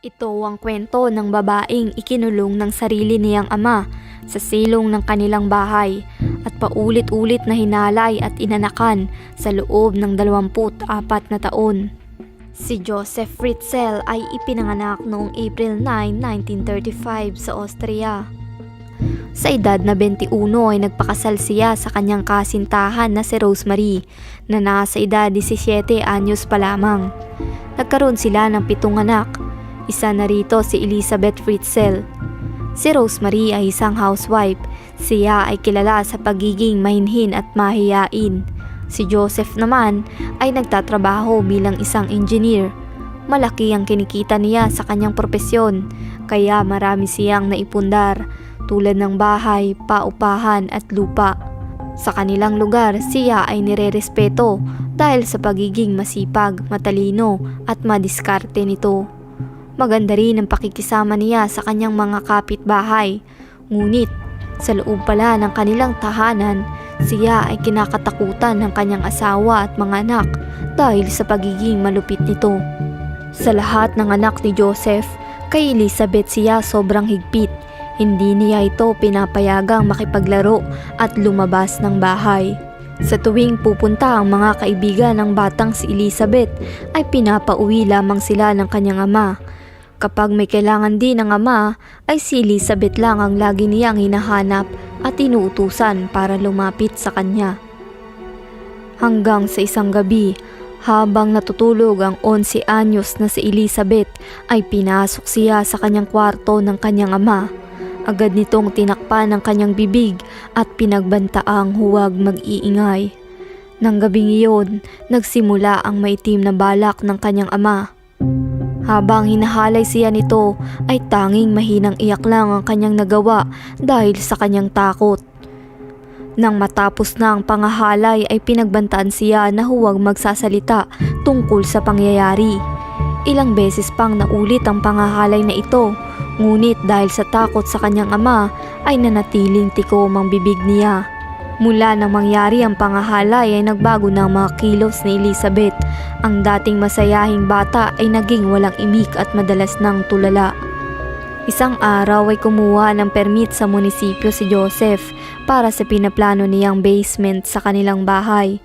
Ito ang kwento ng babaeng ikinulong ng sarili niyang ama sa silong ng kanilang bahay at paulit-ulit na hinalay at inanakan sa loob ng 24 na taon. Si Joseph Fritzl ay ipinanganak noong April 9, 1935 sa Austria. Sa edad na 21 ay nagpakasal siya sa kanyang kasintahan na si Rosemary na nasa edad 17 anyos pa lamang. Nagkaroon sila ng 7 anak. Isa na rito si Elizabeth Fritzl. Si Rosemary ay isang housewife. Siya ay kilala sa pagiging mahinhin at mahiyain. Si Joseph naman ay nagtatrabaho bilang isang engineer. Malaki ang kinikita niya sa kanyang propesyon, kaya marami siyang naipundar tulad ng bahay, paupahan at lupa. Sa kanilang lugar, siya ay nirerespeto dahil sa pagiging masipag, matalino at madiskarte nito. Maganda rin ang pakikisama niya sa kanyang mga kapitbahay. Ngunit sa loob pala ng kanilang tahanan, siya ay kinakatakutan ng kanyang asawa at mga anak dahil sa pagiging malupit nito. Sa lahat ng anak ni Joseph, kay Elizabeth siya sobrang higpit. Hindi niya ito pinapayagang makipaglaro at lumabas ng bahay. Sa tuwing pupunta ang mga kaibigan ng batang si Elizabeth, ay pinapauwi lamang sila ng kanyang ama. Kapag may kailangan din ng ama, ay si Elizabeth lang ang lagi niyang hinahanap at inuutusan para lumapit sa kanya. Hanggang sa isang gabi, habang natutulog ang 11 anyos na si Elizabeth, ay pinasok siya sa kanyang kwarto ng kanyang ama. Agad nitong tinakpan ang kanyang bibig at pinagbantaang huwag mag-iingay. Nang gabing iyon, nagsimula ang maitim na balak ng kanyang ama. Habang hinahalay siya nito, ay tanging mahinang iyak lang ang kanyang nagawa dahil sa kanyang takot. Nang matapos na ang pangahalay ay pinagbantaan siya na huwag magsasalita tungkol sa pangyayari. Ilang beses pang naulit ang pangahalay na ito, ngunit dahil sa takot sa kanyang ama ay nanatiling tikom ang bibig niya. Mula nang mangyari ang pangahalay ay nagbago na ang mga kilos ni Elizabeth. Ang dating masayahing bata ay naging walang imik at madalas nang tulala. Isang araw ay kumuha ng permit sa munisipyo si Joseph para sa pinaplano niyang basement sa kanilang bahay.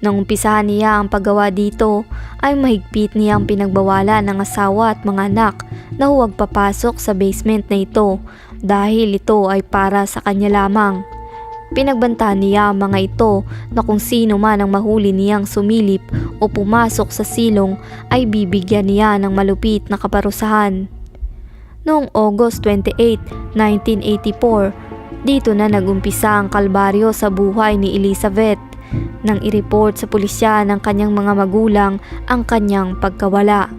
Nang umpisahan niya ang paggawa dito, ay mahigpit niyang pinagbawalan ng asawa at mga anak na huwag papasok sa basement na ito dahil ito ay para sa kanya lamang. Pinagbantaan niya ang mga ito na kung sino man ang mahuli niyang sumilip o pumasok sa silong ay bibigyan niya ng malupit na kaparusahan. Noong August 28, 1984, dito na nagumpisa ang kalbaryo sa buhay ni Elizabeth nang i-report sa pulisya ng kanyang mga magulang ang kanyang pagkawala.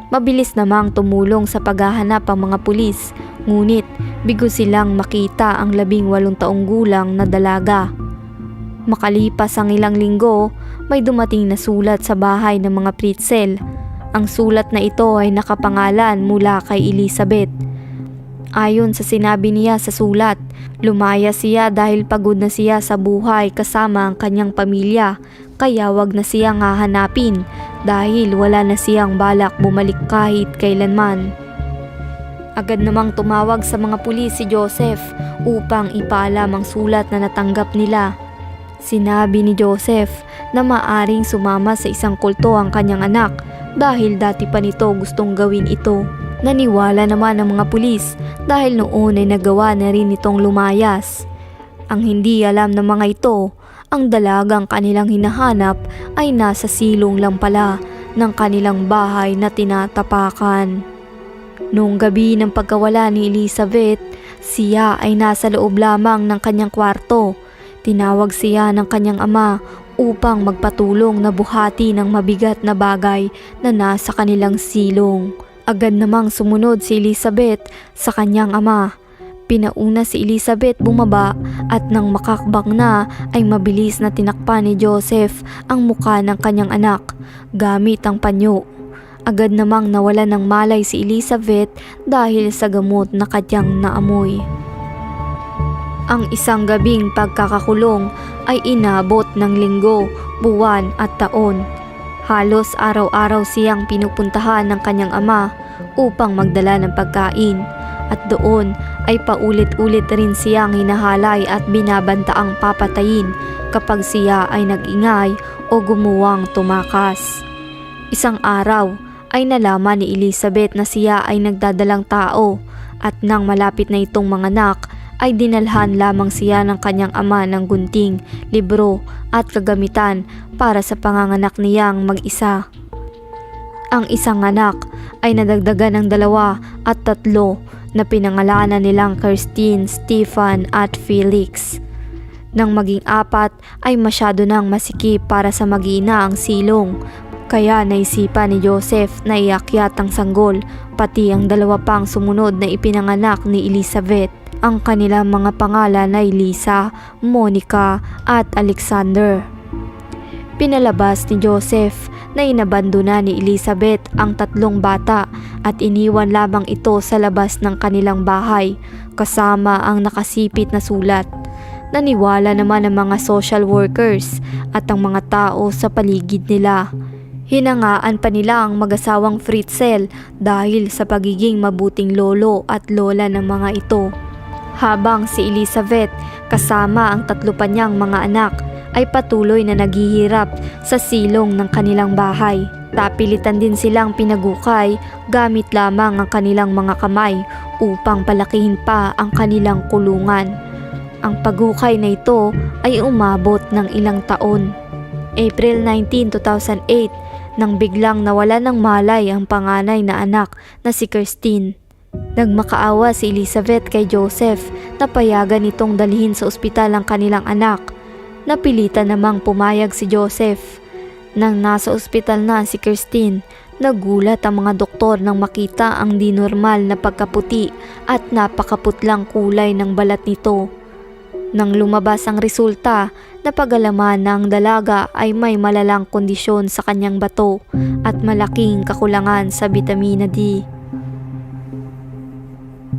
Mabilis namang tumulong sa paghahanap ang mga pulis, ngunit bigo silang makita ang 18 taong gulang na dalaga. Makalipas ang ilang linggo, may dumating na sulat sa bahay ng mga Fritzl. Ang sulat na ito ay nakapangalan mula kay Elizabeth. Ayon sa sinabi niya sa sulat, lumaya siya dahil pagod na siya sa buhay kasama ang kanyang pamilya, kaya wag na siyang hahanapin dahil wala na siyang balak bumalik kahit kailanman. Agad namang tumawag sa mga pulis si Joseph upang ipaalam ang sulat na natanggap nila. Sinabi ni Joseph na maaring sumama sa isang kulto ang kanyang anak dahil dati pa nito gustong gawin ito. Naniwala naman ang mga pulis dahil noon ay nagawa na rin itong lumayas. Ang hindi alam ng mga ito, ang dalagang kanilang hinahanap ay nasa silong lang pala ng kanilang bahay na tinatapakan. Noong gabi ng pagkawala ni Elizabeth, siya ay nasa loob lamang ng kanyang kwarto. Tinawag siya ng kanyang ama upang magpatulong na buhati ng mabigat na bagay na nasa kanilang silong. Agad namang sumunod si Elizabeth sa kanyang ama. Pinauna si Elizabeth bumaba at nang makakbang na ay mabilis na tinakpan ni Joseph ang muka ng kanyang anak gamit ang panyo. Agad namang nawala ng malay si Elizabeth dahil sa gamot na kanyang naamoy. Ang isang gabing pagkakakulong ay inabot ng linggo, buwan at taon. Halos araw-araw siyang pinupuntahan ng kanyang ama upang magdala ng pagkain. At doon ay paulit-ulit rin siyang hinahalay at binabantaang papatayin kapag siya ay nag-ingay o gumuwang tumakas. Isang araw ay nalaman ni Elizabeth na siya ay nagdadalang tao at nang malapit na itong manganak ay dinalhan lamang siya ng kanyang ama ng gunting, libro at kagamitan para sa panganganak niyang mag-isa. Ang isang anak ay nadagdagan ng 2 at 3 na pinangalanan nilang Kirstine, Stephen at Felix. Nang maging 4 ay masyado nang masikip para sa mag-iina ang silong, kaya naisipan ni Joseph na iakyat ang sanggol pati ang 2 pang sumunod na ipinanganak ni Elizabeth. Ang kanilang mga pangalan ay Lisa, Monica at Alexander. Pinalabas ni Joseph na inabandona ni Elizabeth ang 3 bata at iniwan lamang ito sa labas ng kanilang bahay kasama ang nakasipit na sulat. Naniwala naman ang mga social workers at ang mga tao sa paligid nila. Hinangaan pa nila ang mag-asawang Fritzl dahil sa pagiging mabuting lolo at lola ng mga ito. Habang si Elizabeth kasama ang 3 pa niyang mga anak ay patuloy na naghihirap sa silong ng kanilang bahay. Tapilitan din silang pinagukay gamit lamang ang kanilang mga kamay upang palakihin pa ang kanilang kulungan. Ang paghukay na ito ay umabot ng ilang taon. April 19, 2008 nang biglang nawala ng malay ang panganay na anak na si Kirstine. Nagmakaawa si Elizabeth kay Joseph na payagan itong dalhin sa ospital ang kanilang anak. Napilitan namang pumayag si Joseph. Nang nasa ospital na si Kirstine, nagulat ang mga doktor nang makita ang di normal na pagkaputi at napakaputlang kulay ng balat nito. Nang lumabas ang resulta, napag-alaman na ang dalaga ay may malalang kondisyon sa kanyang bato at malaking kakulangan sa bitamina D.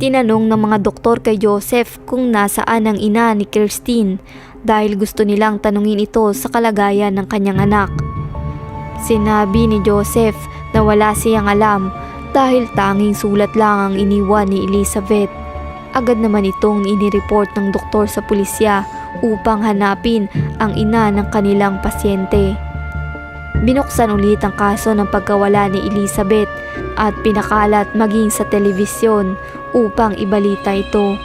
Tinanong ng mga doktor kay Joseph kung nasaan ang ina ni Kirstine dahil gusto nilang tanungin ito sa kalagayan ng kanyang anak. Sinabi ni Joseph na wala siyang alam dahil tanging sulat lang ang iniwan ni Elizabeth. Agad naman itong inireport ng doktor sa pulisya upang hanapin ang ina ng kanilang pasyente. Binuksan ulit ang kaso ng pagkawala ni Elizabeth at pinakalat maging sa telebisyon upang ibalita ito.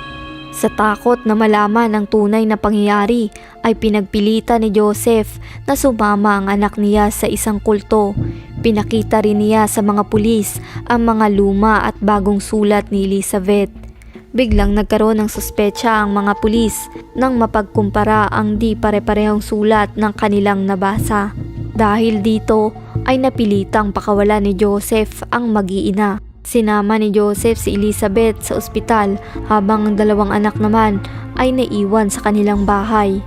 Sa takot na malaman ang tunay na pangyayari ay pinagpilitan ni Joseph na sumama ang anak niya sa isang kulto. Pinakita rin niya sa mga pulis ang mga luma at bagong sulat ni Elizabeth. Biglang nagkaroon ng suspecha ang mga pulis nang mapagkumpara ang di pare-parehong sulat ng kanilang nabasa. Dahil dito ay napilitang pakawalan ni Joseph ang mag-iina. Sinama ni Joseph si Elizabeth sa ospital habang ang 2 anak naman ay naiwan sa kanilang bahay.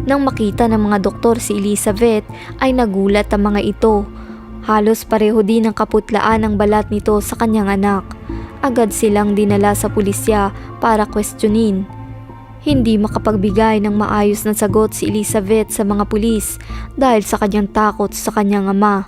Nang makita ng mga doktor si Elizabeth ay nagulat ang mga ito. Halos pareho din ang kaputlaan ng balat nito sa kanyang anak. Agad silang dinala sa pulisya para questionin. Hindi makapagbigay ng maayos na sagot si Elizabeth sa mga pulis dahil sa kanyang takot sa kanyang ama.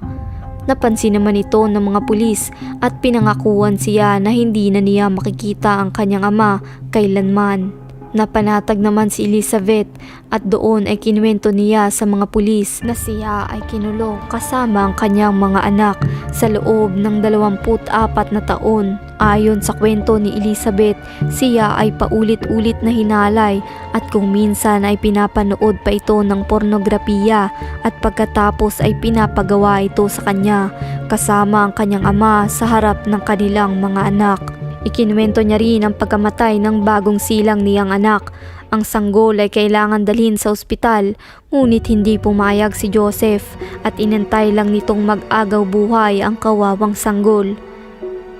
Napansin naman ito ng mga pulis at pinangakuan siya na hindi na niya makikita ang kanyang ama kailanman. Napanatag naman si Elizabeth at doon ay kinuwento niya sa mga pulis na siya ay kinulong kasama ang kanyang mga anak sa loob ng 24 na taon. Ayon sa kwento ni Elizabeth, siya ay paulit-ulit na hinalay at kung minsan ay pinapanood pa ito ng pornografiya at pagkatapos ay pinapagawa ito sa kanya kasama ang kanyang ama sa harap ng kanilang mga anak. Ikinuwento niya rin ang pagkamatay ng bagong silang niyang anak. Ang sanggol ay kailangan dalhin sa ospital ngunit hindi pumayag si Joseph at inantay lang nitong mag-agaw buhay ang kawawang sanggol.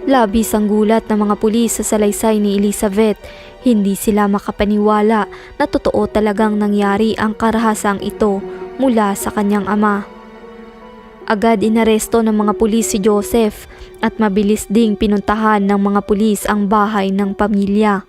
Labis ang gulat ng mga pulis sa salaysay ni Elizabeth. Hindi sila makapaniwala na totoo talagang nangyari ang karahasang ito mula sa kanyang ama. Agad inaresto ng mga pulis si Joseph at mabilis ding pinuntahan ng mga pulis ang bahay ng pamilya.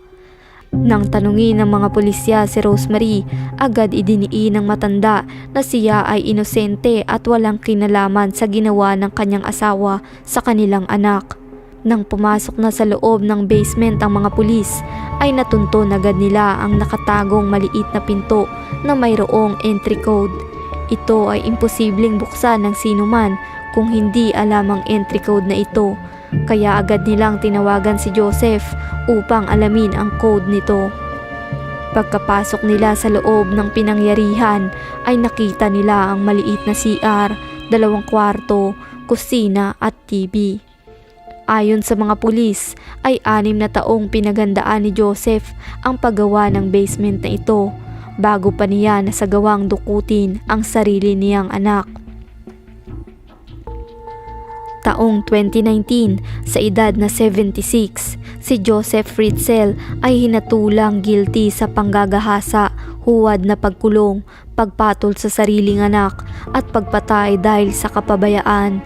Nang tanungin ng mga pulisya si Rosemary, agad idiniin ng matanda na siya ay inosente at walang kinalaman sa ginawa ng kanyang asawa sa kanilang anak. Nang pumasok na sa loob ng basement ang mga pulis, ay natunton agad nila ang nakatagong maliit na pinto na mayroong entry code. Ito ay imposibleng buksan ng sinuman kung hindi alam ang entry code na ito, kaya agad nilang tinawagan si Joseph upang alamin ang code nito. Pagkapasok nila sa loob ng pinangyarihan ay nakita nila ang maliit na CR, 2 kwarto, kusina at TV. Ayon sa mga pulis ay 6 na taong pinaghandaan ni Joseph ang paggawa ng basement na ito bago pa niya nasagawang dukutin ang sarili niyang anak. Taong 2019, sa edad na 76, si Joseph Fritzl ay hinatulang guilty sa panggagahasa, huwad na pagkulong, pagpatol sa sariling anak at pagpatay dahil sa kapabayaan.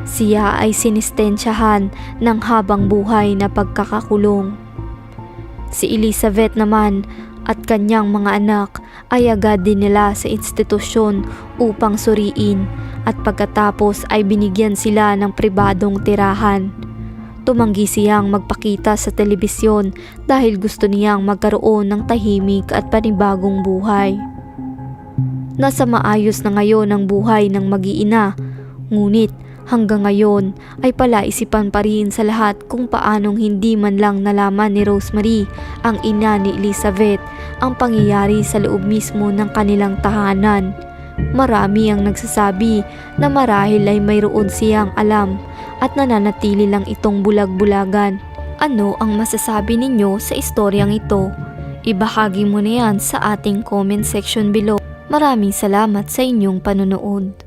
Siya ay sinistensyahan ng habang buhay na pagkakakulong. Si Elizabeth naman at kanyang mga anak ay agad din nila sa institusyon upang suriin at pagkatapos ay binigyan sila ng pribadong tirahan. Tumanggi siyang magpakita sa telebisyon dahil gusto niyang magkaroon ng tahimik at panibagong buhay. Nasa maayos na ngayon ang buhay ng mag-iina, ngunit hanggang ngayon ay palaisipan pa rin sa lahat kung paanong hindi man lang nalaman ni Rosemary, ang ina ni Elizabeth, ang pangyayari sa loob mismo ng kanilang tahanan. Marami ang nagsasabi na marahil ay mayroon siyang alam at nananatili lang itong bulag-bulagan. Ano ang masasabi ninyo sa istoryang ito? Ibahagi mo na yan sa ating comment section below. Maraming salamat sa inyong panonood.